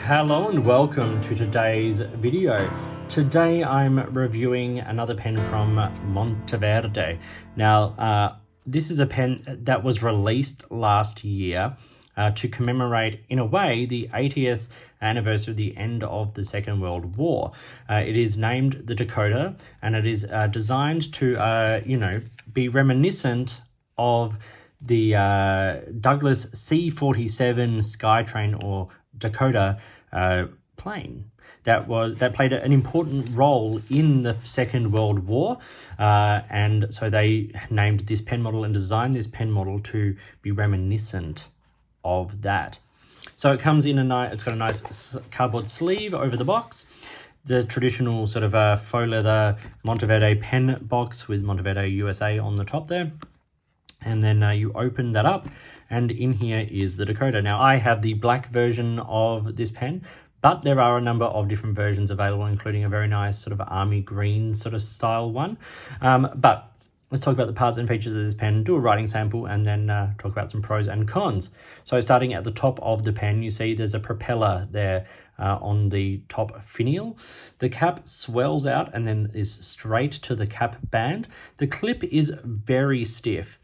Hello and welcome to today's video. Today I'm reviewing another pen from Monteverde. Now, this is a pen that was released last year to commemorate, in a way, the 80th anniversary of the end of the Second World War. It is named the Dakota, and it is designed to, be reminiscent of the Douglas C-47 Skytrain or Dakota plane that played an important role in the Second World War, and so they named this pen model and designed this pen model to be reminiscent of that. So it comes in it's got a nice cardboard sleeve over the box, the traditional sort of faux leather Monteverde pen box with Monteverde USA on the top there. And then you open that up, and in here is the Dakota. Now, I have the black version of this pen, but there are a number of different versions available, including a very nice sort of army green sort of style one. But let's talk about the parts and features of this pen, do a writing sample, and then talk about some pros and cons. So starting at the top of the pen, you see there's a propeller there on the top finial. The cap swells out and then is straight to the cap band. The clip is very stiff.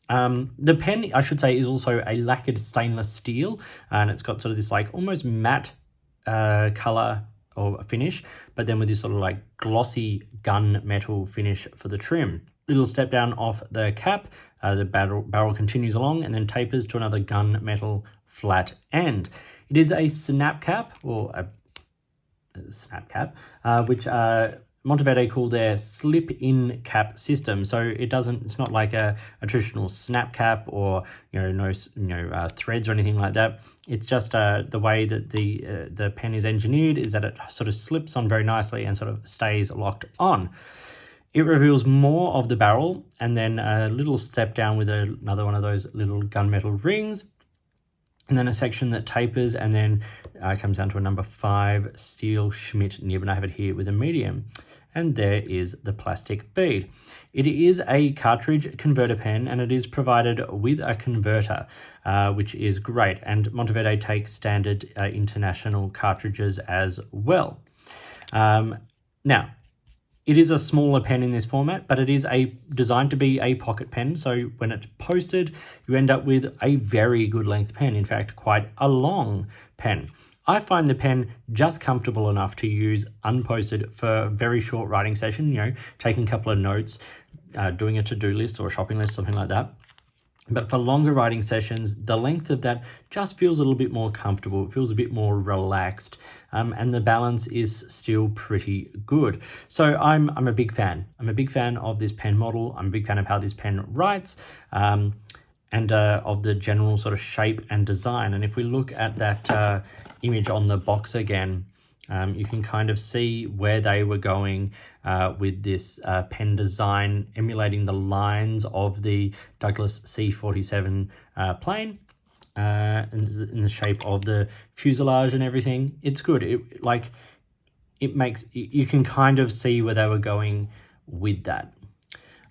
The pen, I should say, is also a lacquered stainless steel, and it's got sort of this like almost matte color or finish, but then with this sort of like glossy gunmetal finish for the trim. Little step down off the cap, the barrel continues along and then tapers to another gunmetal flat end. It is a snap cap, or a snap cap, which Monteverde call their slip-in cap system. So it's not like a traditional snap cap or threads or anything like that. It's just the way that the pen is engineered is that it sort of slips on very nicely and sort of stays locked on. It reveals more of the barrel, and then a little step down with another one of those little gunmetal rings, and then a section that tapers and then comes down to a number 5 steel Schmidt nib, and I have it here with a medium. And there is the plastic bead. It is a cartridge converter pen, and it is provided with a converter, which is great. And Monteverde takes standard international cartridges as well. Now, it is a smaller pen in this format, but it is designed to be a pocket pen. So when it's posted, you end up with a very good length pen. In fact, quite a long pen. I find the pen just comfortable enough to use unposted for a very short writing session, taking a couple of notes, doing a to-do list or a shopping list, something like that. But for longer writing sessions, the length of that just feels a little bit more comfortable. It feels a bit more relaxed, and the balance is still pretty good. So I'm a big fan. I'm a big fan of this pen model. I'm a big fan of how this pen writes, and of the general sort of shape and design. And if we look at that image on the box again, you can kind of see where they were going with this pen design, emulating the lines of the Douglas C-47 plane, in the shape of the fuselage and everything. It's good. You can kind of see where they were going with that.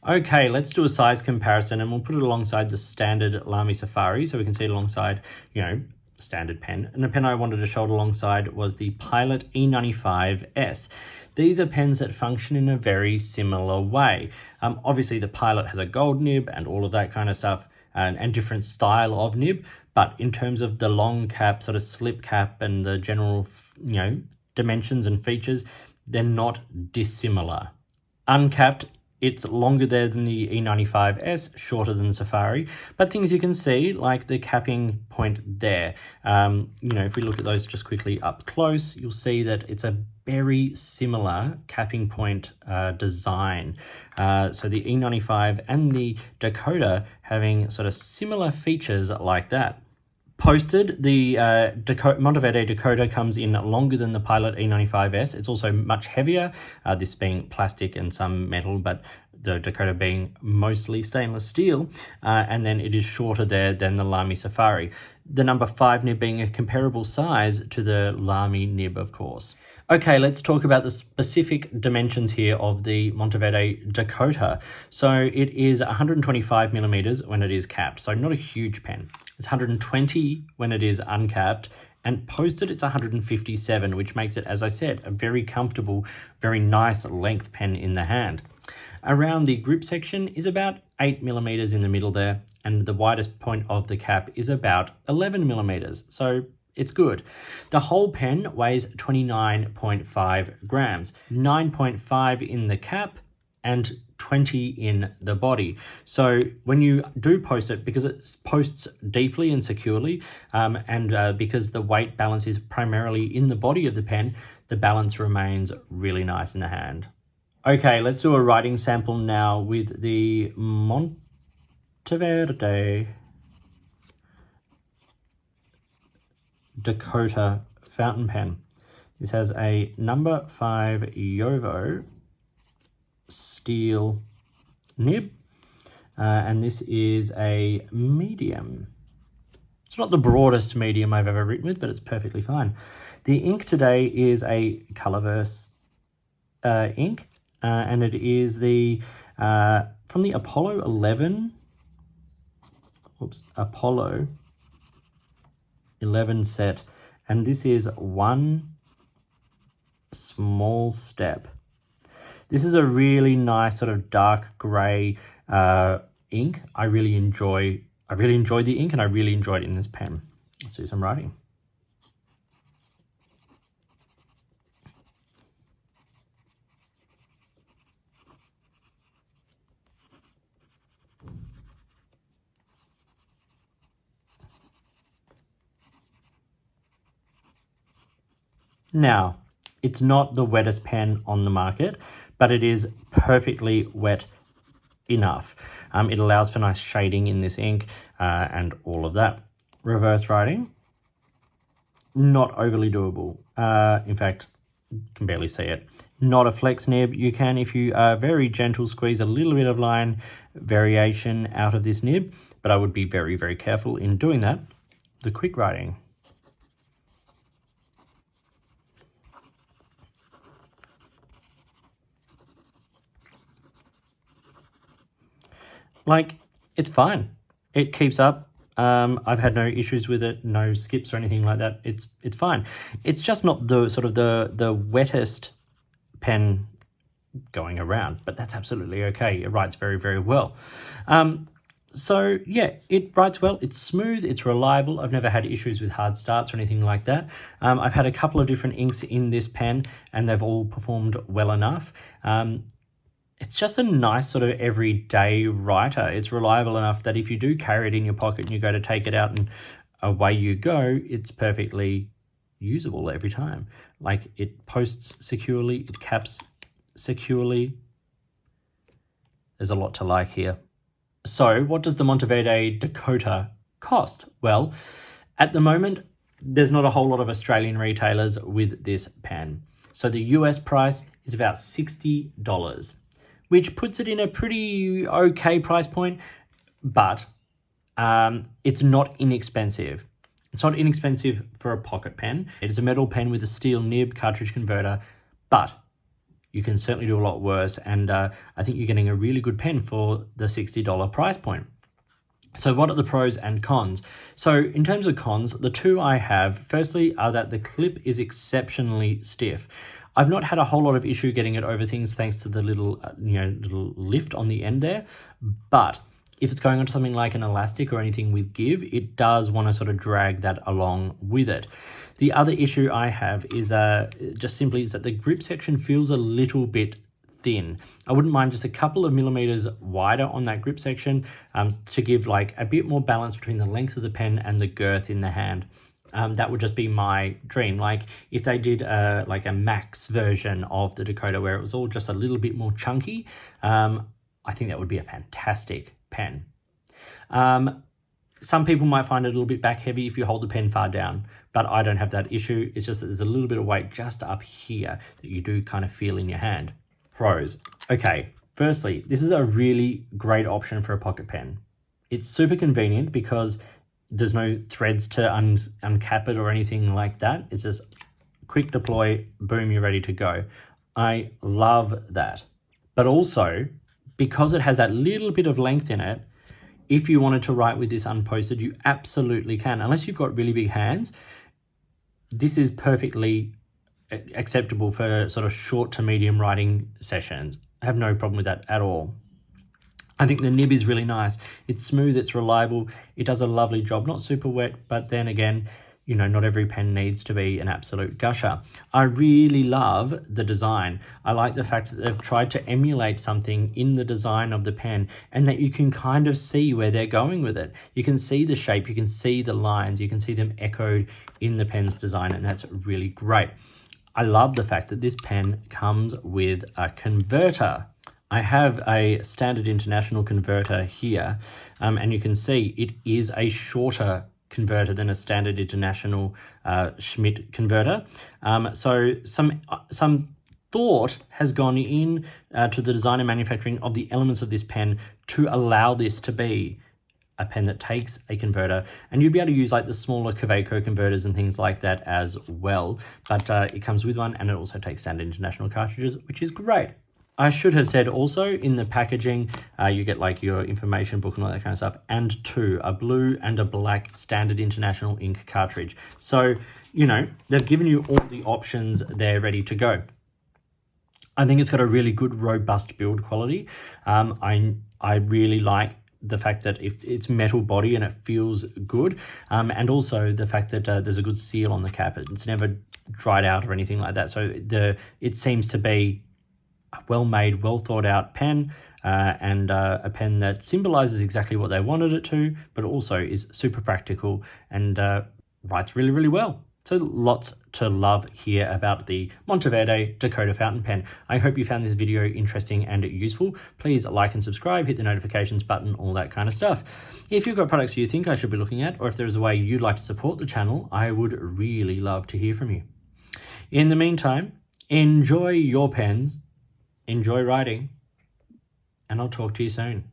Okay, let's do a size comparison, and we'll put it alongside the standard Lamy Safari, so we can see it alongside, standard pen. And the pen I wanted to show it alongside was the Pilot E95S. These are pens that function in a very similar way. Obviously, the Pilot has a gold nib and all of that kind of stuff, and different style of nib, but in terms of the long cap, sort of slip cap, and the general, dimensions and features, they're not dissimilar. Uncapped, it's longer there than the E95S, shorter than the Safari, but things you can see, like the capping point there. If we look at those just quickly up close, you'll see that it's a very similar capping point design. So the E95 and the Dakota having sort of similar features like that. Posted, the Monteverde Dakota comes in longer than the Pilot E95S. It's also much heavier, this being plastic and some metal, but the Dakota being mostly stainless steel, and then it is shorter there than the Lamy Safari. The number 5 nib being a comparable size to the Lamy nib, of course. Okay, let's talk about the specific dimensions here of the Monteverde Dakota. So it is 125 millimeters when it is capped, so not a huge pen. It's 120 when it is uncapped, and posted it's 157, which makes it, as I said, a very comfortable, very nice length pen in the hand. Around the grip section is about 8 millimeters in the middle there, and the widest point of the cap is about 11 millimeters, so it's good. The whole pen weighs 29.5 grams, 9.5 in the cap and 20 in the body. So when you do post it, because it posts deeply and securely, and because the weight balance is primarily in the body of the pen, the balance remains really nice in the hand. Okay, let's do a writing sample now with the Monteverde Dakota fountain pen. This has a number 5 Yovo steel nib, and this is a medium. It's not the broadest medium I've ever written with, but it's perfectly fine. The ink today is a Colorverse ink, and it is the from the Apollo 11 set, and this is One Small Step. This is a really nice sort of dark gray ink. I really enjoyed the ink, and I really enjoyed it in this pen. Let's do some writing. Now, it's not the wettest pen on the market, but it is perfectly wet enough. It allows for nice shading in this ink and all of that. Reverse writing, not overly doable. In fact, you can barely see it. Not a flex nib. You can, if you are very gentle, squeeze a little bit of line variation out of this nib, but I would be very, very careful in doing that. The quick writing. Like, it's fine. It keeps up. I've had no issues with it, no skips or anything like that. It's fine. It's just not the sort of the wettest pen going around, but that's absolutely okay. It writes very, very well. So yeah, it writes well. It's smooth. It's reliable. I've never had issues with hard starts or anything like that. I've had a couple of different inks in this pen, and they've all performed well enough. It's just a nice sort of everyday writer. It's reliable enough that if you do carry it in your pocket and you go to take it out and away you go, it's perfectly usable every time. Like, it posts securely, it caps securely. There's a lot to like here. So what does the Monteverde Dakota cost? Well, at the moment, there's not a whole lot of Australian retailers with this pen. So the US price is about $60. Which puts it in a pretty okay price point, but it's not inexpensive. It's not inexpensive for a pocket pen. It is a metal pen with a steel nib, cartridge converter, but you can certainly do a lot worse, and I think you're getting a really good pen for the $60 price point. So what are the pros and cons? So in terms of cons, the two I have, firstly, are that the clip is exceptionally stiff. I've not had a whole lot of issue getting it over things thanks to the little, little lift on the end there. But if it's going onto something like an elastic or anything with give, it does want to sort of drag that along with it. The other issue I have is just simply is that the grip section feels a little bit thin. I wouldn't mind just a couple of millimeters wider on that grip section to give like a bit more balance between the length of the pen and the girth in the hand. That would just be my dream. Like, if they did like a max version of the Dakota where it was all just a little bit more chunky, I think that would be a fantastic pen. Some people might find it a little bit back heavy if you hold the pen far down, but I don't have that issue. It's just that there's a little bit of weight just up here that you do kind of feel in your hand. Pros. Okay, firstly, this is a really great option for a pocket pen. It's super convenient because there's no threads to uncap it or anything like that. It's just quick deploy, boom, you're ready to go. I love that. But also, because it has that little bit of length in it, if you wanted to write with this unposted, you absolutely can. Unless you've got really big hands, this is perfectly acceptable for sort of short to medium writing sessions. I have no problem with that at all. I think the nib is really nice. It's smooth, it's reliable, it does a lovely job. Not super wet, but then again, you know, not every pen needs to be an absolute gusher. I really love the design. I like the fact that they've tried to emulate something in the design of the pen and that you can kind of see where they're going with it. You can see the shape, you can see the lines, you can see them echoed in the pen's design, and that's really great. I love the fact that this pen comes with a converter. I have a standard international converter here, and you can see it is a shorter converter than a standard international Schmidt converter. So some thought has gone in to the design and manufacturing of the elements of this pen to allow this to be a pen that takes a converter, and you'd be able to use like the smaller Kaweco converters and things like that as well. But it comes with one, and it also takes standard international cartridges, which is great. I should have said also in the packaging, you get like your information book and all that kind of stuff, and a blue and a black standard international ink cartridge. So, you know, they've given you all the options there ready to go. I think it's got a really good, robust build quality. I really like the fact that it's metal body and it feels good, and also the fact that there's a good seal on the cap. It's never dried out or anything like that. So it seems to be a well-made, well-thought-out pen, and a pen that symbolizes exactly what they wanted it to, but also is super practical and writes really, really well. So lots to love here about the Monteverde Dakota fountain pen. I hope you found this video interesting and useful. Please like and subscribe, hit the notifications button, all that kind of stuff. If you've got products you think I should be looking at, or if there's a way you'd like to support the channel, I would really love to hear from you. In the meantime, enjoy your pens, enjoy writing, and I'll talk to you soon.